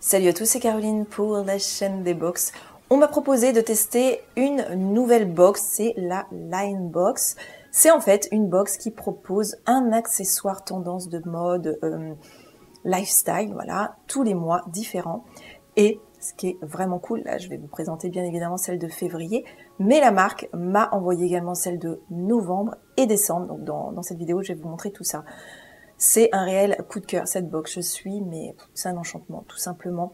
Salut à tous, c'est Caroline pour la chaîne des box. On m'a proposé de tester une nouvelle box, c'est la Line Box. C'est en fait une box qui propose un accessoire tendance de mode, lifestyle, voilà, tous les mois différents. Et ce qui est vraiment cool, là je vais vous présenter bien évidemment celle de février, mais la marque m'a envoyé également celle de novembre et décembre. Donc dans cette vidéo, je vais vous montrer tout ça. C'est un réel coup de cœur, cette box. Mais c'est un enchantement, tout simplement.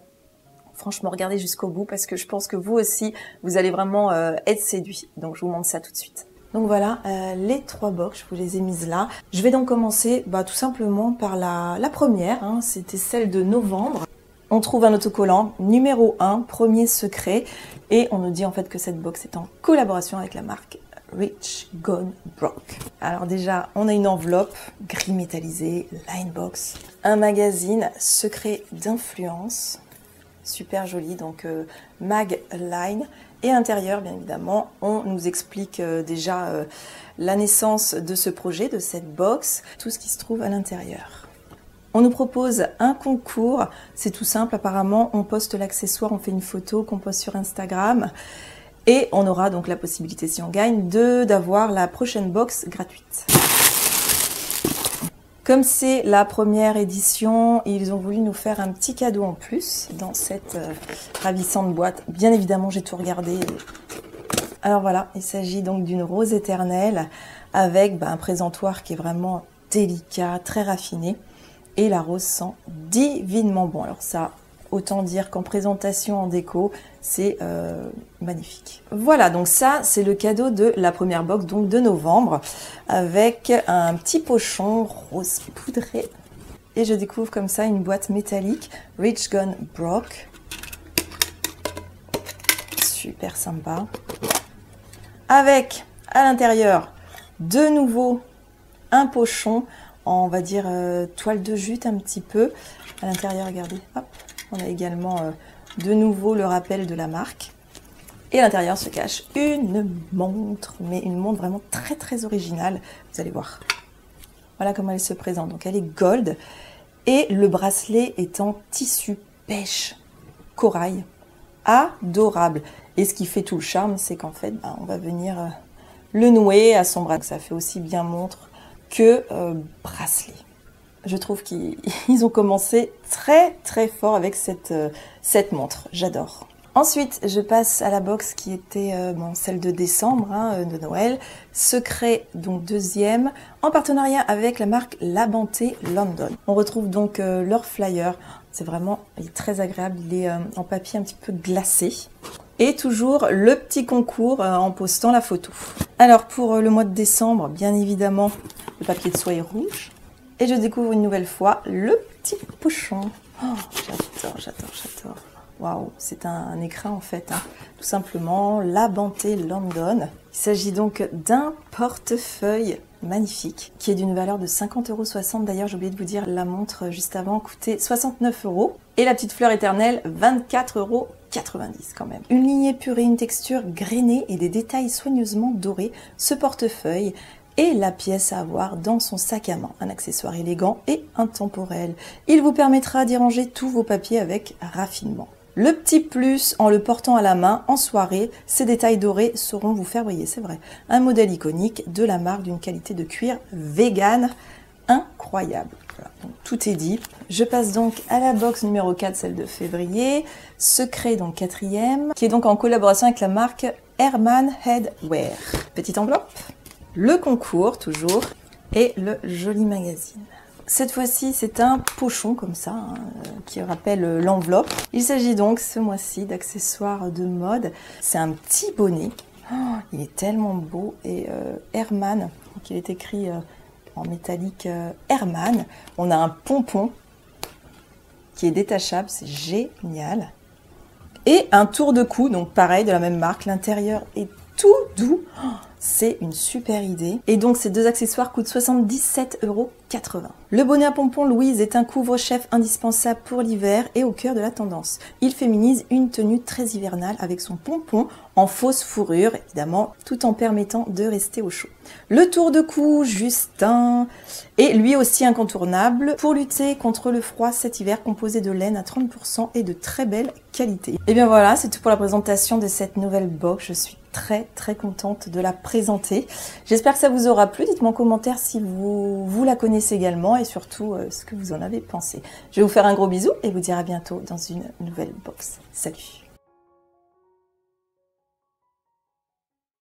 Franchement, regardez jusqu'au bout parce que je pense que vous aussi, vous allez vraiment être séduits. Donc, je vous montre ça tout de suite. Donc voilà, les trois box, je vous les ai mises là. Je vais donc commencer tout simplement par la première. Hein, c'était celle de novembre. On trouve un autocollant numéro 1, premier secret. Et on nous dit en fait que cette box est en collaboration avec la marque Rich Gone Broke. Alors déjà, on a une enveloppe gris métallisé, Line Box, un magazine secret d'influence, super joli, donc Mag Line. Et à l'intérieur, bien évidemment, on nous explique déjà la naissance de ce projet, de cette box, tout ce qui se trouve à l'intérieur. On nous propose un concours, c'est tout simple, apparemment, on poste l'accessoire, on fait une photo qu'on poste sur Instagram. Et on aura donc la possibilité, si on gagne, d'avoir la prochaine box gratuite. Comme c'est la première édition, ils ont voulu nous faire un petit cadeau en plus dans cette ravissante boîte. Bien évidemment, j'ai tout regardé. Alors voilà, il s'agit donc d'une rose éternelle avec un présentoir qui est vraiment délicat, très raffiné. Et la rose sent divinement bon. Alors ça, autant dire qu'en présentation, en déco, c'est magnifique. Voilà, donc ça, c'est le cadeau de la première box, donc de novembre, avec un petit pochon rose poudré. Et je découvre comme ça une boîte métallique, Rich Gone Broke. Super sympa. Avec, à l'intérieur, de nouveau, un pochon, on va dire toile de jute un petit peu. À l'intérieur, regardez, hop. On a également de nouveau le rappel de la marque. Et à l'intérieur se cache une montre, mais une montre vraiment très très originale. Vous allez voir. Voilà comment elle se présente. Donc elle est gold et le bracelet est en tissu pêche corail. Adorable. Et ce qui fait tout le charme, c'est qu'en fait, on va venir le nouer à son bras. Ça fait aussi bien montre que bracelet. Je trouve qu'ils ont commencé très très fort avec cette montre. J'adore. Ensuite, je passe à la box qui était celle de décembre, de Noël. Secret, donc deuxième, en partenariat avec la marque La Banté London. On retrouve donc leur flyer. C'est vraiment très agréable. Il est en papier un petit peu glacé. Et toujours le petit concours en postant la photo. Alors pour le mois de décembre, bien évidemment, le papier de soie est rouge. Et je découvre une nouvelle fois le petit pochon. Oh, j'adore. Waouh, c'est un écrin en fait. Tout simplement, La Banté London. Il s'agit donc d'un portefeuille magnifique qui est d'une valeur de 50,60 €. D'ailleurs, j'ai oublié de vous dire, la montre juste avant coûtait 69 €. Et la petite fleur éternelle, 24,90 € quand même. Une ligne épurée, une texture grainée et des détails soigneusement dorés. Ce portefeuille et la pièce à avoir dans son sac à main, un accessoire élégant et intemporel. Il vous permettra d'y ranger tous vos papiers avec raffinement. Le petit plus, en le portant à la main en soirée, ces détails dorés sauront vous faire briller, c'est vrai. Un modèle iconique de la marque d'une qualité de cuir vegan incroyable. Voilà, donc tout est dit. Je passe donc à la box numéro 4, celle de février. Secret, donc quatrième, qui est donc en collaboration avec la marque Herman Headwear. Petite enveloppe. Le concours, toujours, et le joli magazine. Cette fois-ci, c'est un pochon comme ça, qui rappelle l'enveloppe. Il s'agit donc ce mois-ci d'accessoires de mode. C'est un petit bonnet. Oh, il est tellement beau. Et Herman, donc il est écrit en métallique Herman. On a un pompon qui est détachable, c'est génial. Et un tour de cou, donc pareil, de la même marque. L'intérieur est tout doux. Oh, c'est une super idée. Et donc ces deux accessoires coûtent 77,80 €. Le bonnet à pompons Louise est un couvre-chef indispensable pour l'hiver et au cœur de la tendance. Il féminise une tenue très hivernale avec son pompon en fausse fourrure, évidemment, tout en permettant de rester au chaud. Le tour de cou, Justin, est lui aussi incontournable pour lutter contre le froid cet hiver, composé de laine à 30% et de très belle qualité. Et bien voilà, c'est tout pour la présentation de cette nouvelle box. Je suis très contente de la présenter. J'espère que ça vous aura plu. Dites-moi en commentaire si vous la connaissez également et surtout ce que vous en avez pensé. Je vais vous faire un gros bisou et vous dire à bientôt dans une nouvelle box. Salut!